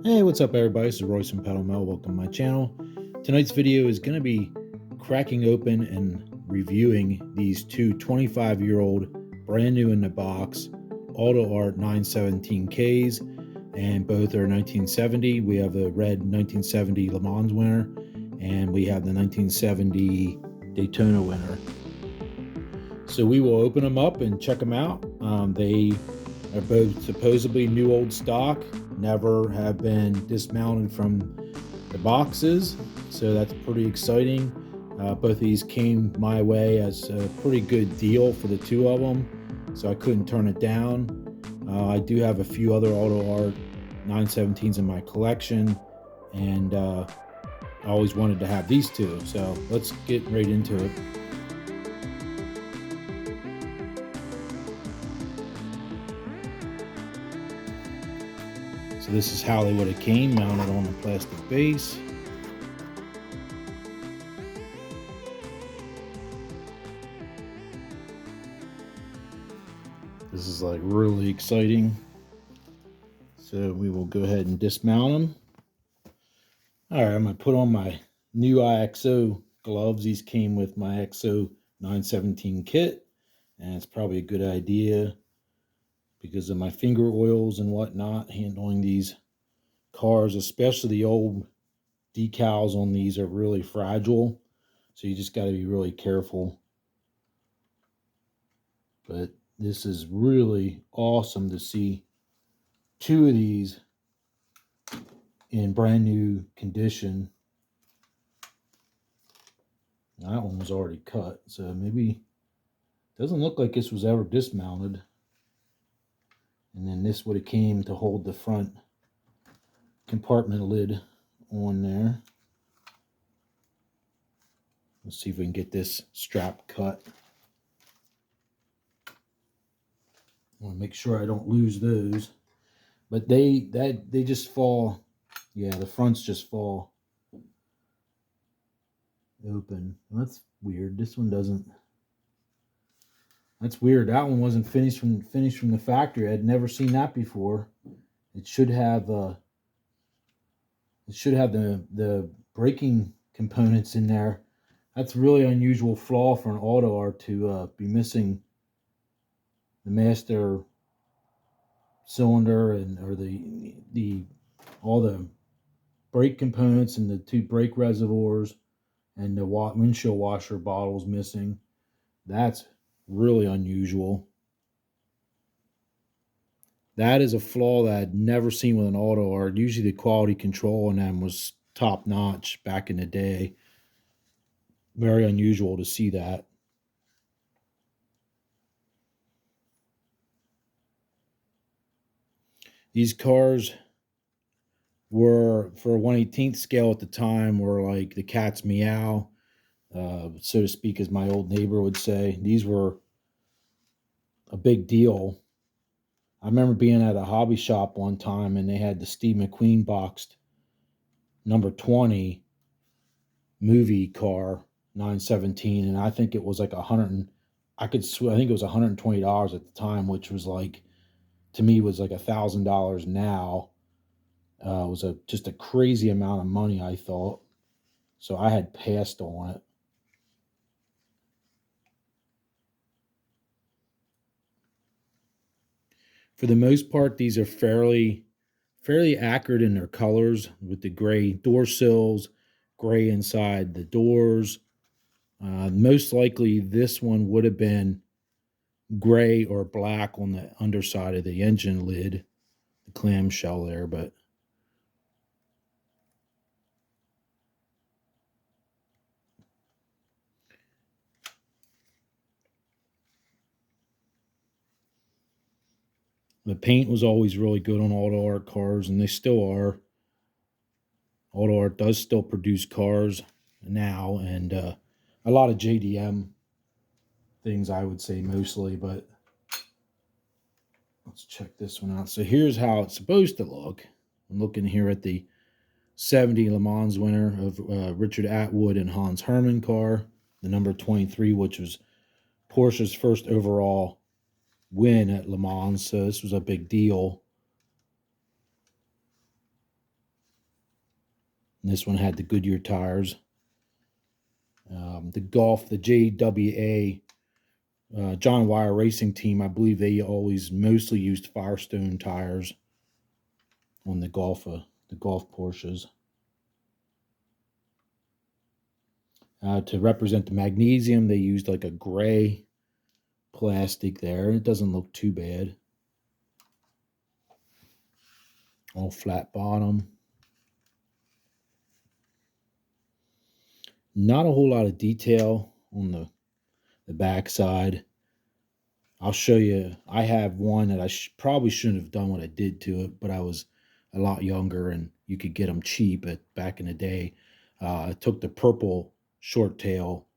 Hey, what's up everybody? This is Royce from Pedal Metal. Welcome to my channel. Tonight's video is going to be cracking open and reviewing these two 25-year-old brand new in the box AutoArt 917k's, and both are 1970. We have the red 1970 Le Mans winner and we have the 1970 Daytona winner. So we will open them up and check them out. They are both supposedly new old stock, never have been dismounted from the boxes, so that's pretty exciting. Both of these came my way as a pretty good deal for the two of them, so I couldn't turn it down. I do have a few other AutoArt 917s in my collection, and I always wanted to have these two, so let's get right into it. So this is how they would have came, mounted on a plastic base. This is like really exciting. So we will go ahead and dismount them. All right, I'm gonna put on my new IXO gloves. These came with my IXO 917 kit, and it's probably a good idea because of my finger oils and whatnot, handling these cars, especially the old decals on these are really fragile, so you just got to be really careful. But this is really awesome to see two of these in brand new condition. That one was already cut, so maybe doesn't look like this was ever dismounted. And then this would have came to hold the front compartment lid on there. Let's see if we can get this strap cut. I want to make sure I don't lose those. But they just fall. Yeah, the fronts just fall open. That's weird. This one doesn't. That's weird. That one wasn't finished from the factory. I'd never seen that before. It should have the braking components in there. That's a really unusual flaw for an AutoArt to be missing the master cylinder and or all the brake components and the two brake reservoirs and the windshield washer bottles missing. That's really unusual. That is a flaw that I'd never seen with an AutoArt. Usually the quality control on them was top notch back in the day. Very unusual to see that. These cars were, for a 1/18th scale at the time, were like the cat's meow, so to speak, as my old neighbor would say. These were a big deal. I remember being at a hobby shop one time and they had the Steve McQueen boxed number 20 movie car 917, and I think it was like I think it was $120 at the time, which was like, to me, was like $1,000 now. It was just a crazy amount of money, I thought. So I had passed on it. For the most part, these are fairly accurate in their colors, with the gray door sills, gray inside the doors. Most likely this one would have been gray or black on the underside of the engine lid, the clamshell there, but the paint was always really good on AutoArt cars, and they still are. AutoArt does still produce cars now, and a lot of JDM things, I would say, mostly, but let's check this one out. So here's how it's supposed to look. I'm looking here at the 70 Le Mans winner of Richard Atwood and Hans Hermann car, the number 23, which was Porsche's first overall win at Le Mans, so this was a big deal. this one had the Goodyear tires. The JWA John Wire Racing Team, I believe they always mostly used Firestone tires on the Golf Porsches. To represent the magnesium, they used like a gray plastic there. It doesn't look too bad. All flat bottom. Not a whole lot of detail on the back side. I'll show you. I have one that I probably shouldn't have done what I did to it, but I was a lot younger and you could get them cheap back in the day. I took the purple short tail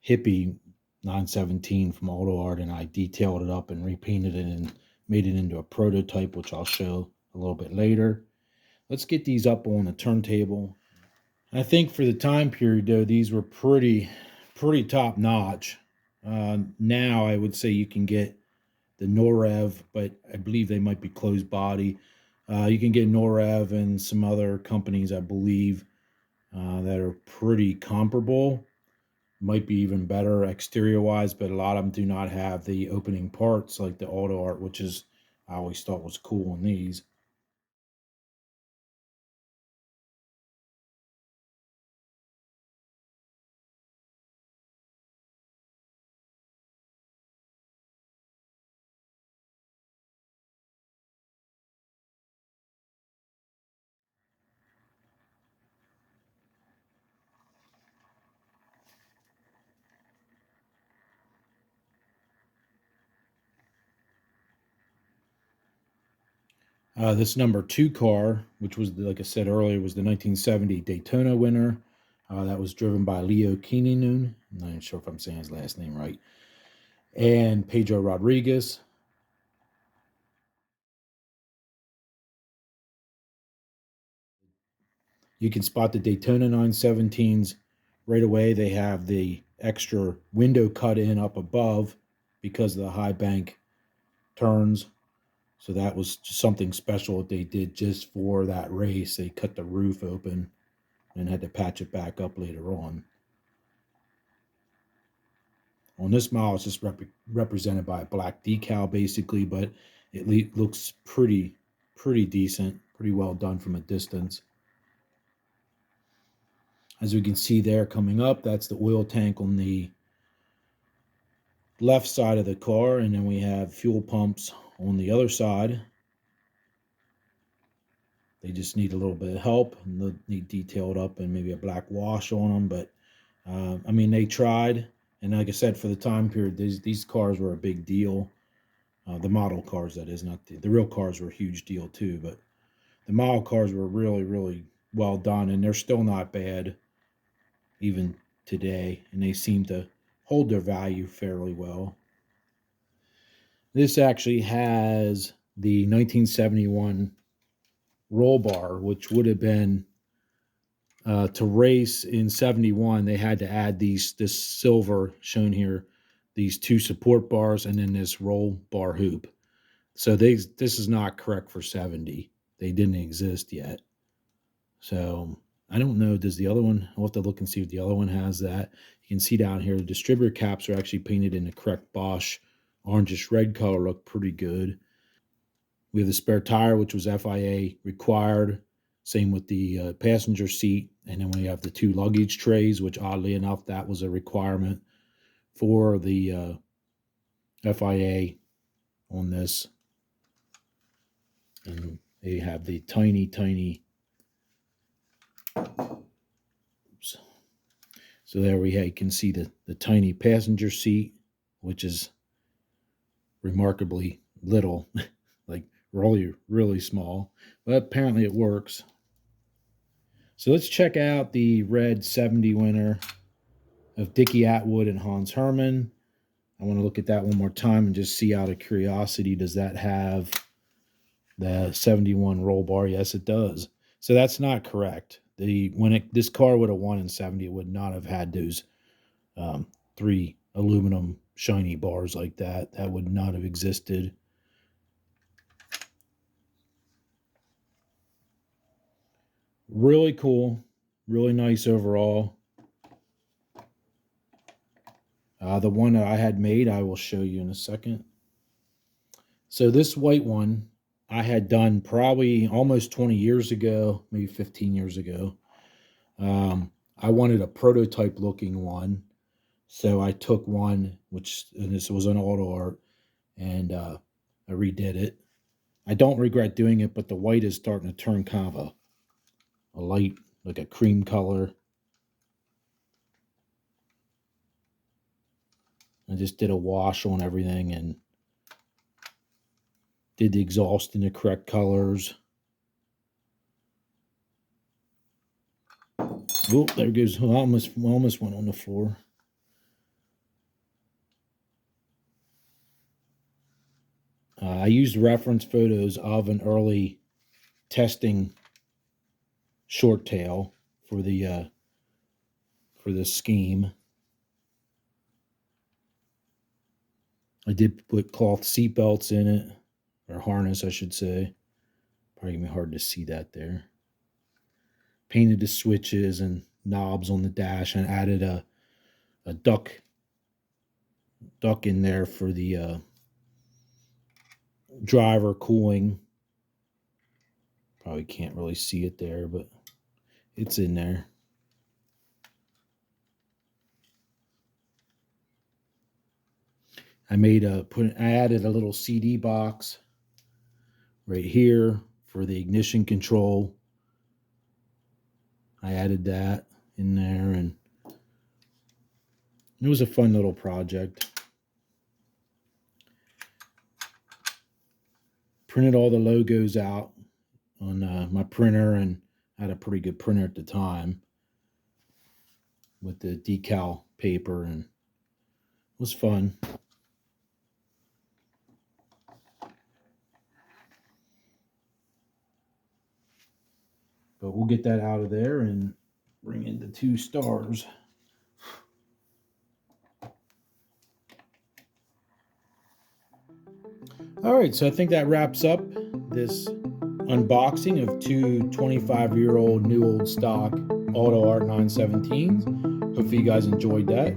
hippie 917 from AutoArt and I detailed it up and repainted it and made it into a prototype, which I'll show a little bit later. Let's get these up on the turntable. I think for the time period, though, these were pretty top notch. Now I would say you can get the Norev, but I believe they might be closed body. You can get Norev and some other companies, I believe, that are pretty comparable. Might be even better exterior wise, but a lot of them do not have the opening parts like the AutoArt, which is I always thought was cool on these. This number 2 car, which was, like I said earlier, was the 1970 Daytona winner. That was driven by Leo Kininoon. I'm not even sure if I'm saying his last name right. And Pedro Rodriguez. You can spot the Daytona 917s right away. They have the extra window cut in up above because of the high bank turns. So that was something special that they did just for that race. They cut the roof open and had to patch it back up later on. On this model, it's just represented by a black decal basically, but it looks pretty decent, pretty well done from a distance. As we can see there coming up, that's the oil tank on the left side of the car, and then we have fuel pumps on the other side. They just need a little bit of help, and they'll need detailed up and maybe a black wash on them. But I mean, they tried, and like I said, for the time period, these cars were a big deal. The model cars, that is, not the real cars were a huge deal too. But the model cars were really well done, and they're still not bad even today, and they seem to hold their value fairly well. This actually has the 1971 roll bar, which would have been to race in 71. They had to add this silver shown here, these 2 support bars, and then this roll bar hoop. So this is not correct for 70. They didn't exist yet. So I don't know. Does the other one? I'll have to look and see if the other one has that. You can see down here the distributor caps are actually painted in the correct Bosch orangish red color. Look pretty good. We have the spare tire, which was FIA required. Same with the passenger seat. And then we have the 2 luggage trays, which oddly enough, that was a requirement for the FIA on this. And they have the tiny. Oops. So there you can see the tiny passenger seat, which is remarkably little, like really small. But apparently it works. So let's check out the red 70 winner of Dickie Atwood and Hans Hermann. I want to look at that one more time and just see out of curiosity, does that have the 71 roll bar? Yes, it does. So that's not correct. This car would have won in 70, it would not have had those 3 aluminum shiny bars like that. That would not have existed. Really cool. Really nice overall. The one that I had made, I will show you in a second. So this white one I had done probably almost 20 years ago, maybe 15 years ago. I wanted a prototype looking one. So I took one, and this was an AutoArt, and I redid it. I don't regret doing it, but the white is starting to turn kind of a light, like a cream color. I just did a wash on everything and did the exhaust in the correct colors. Oh, there goes, almost went on the floor. I used reference photos of an early testing short tail for the scheme. I did put cloth seat belts in it, or harness, I should say. Probably gonna be hard to see that there. Painted the switches and knobs on the dash, and added a duck in there for the driver cooling. Probably can't really see it there, but it's in there. I added a little CD box right here for the ignition control. I added that in there, and it was a fun little project. Printed all the logos out on my printer, and I had a pretty good printer at the time with the decal paper, and it was fun. But we'll get that out of there and bring in the 2 stars. All right, so I think that wraps up this unboxing of 2 25-year-old new old stock AutoArt 917s. Hopefully you guys enjoyed that.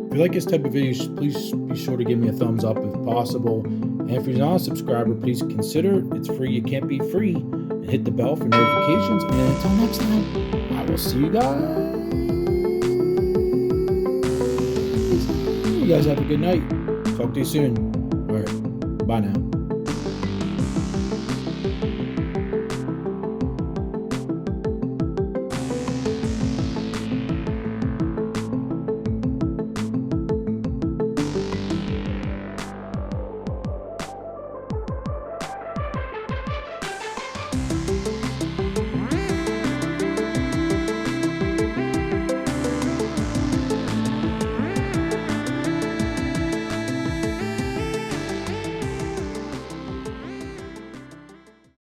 If you like this type of videos, please be sure to give me a thumbs up if possible. And if you're not a subscriber, please consider it. It's free, you can't beat free. And hit the bell for notifications. And then until next time, I will see you guys. You guys have a good night. Talk to you soon. All right. Bye now.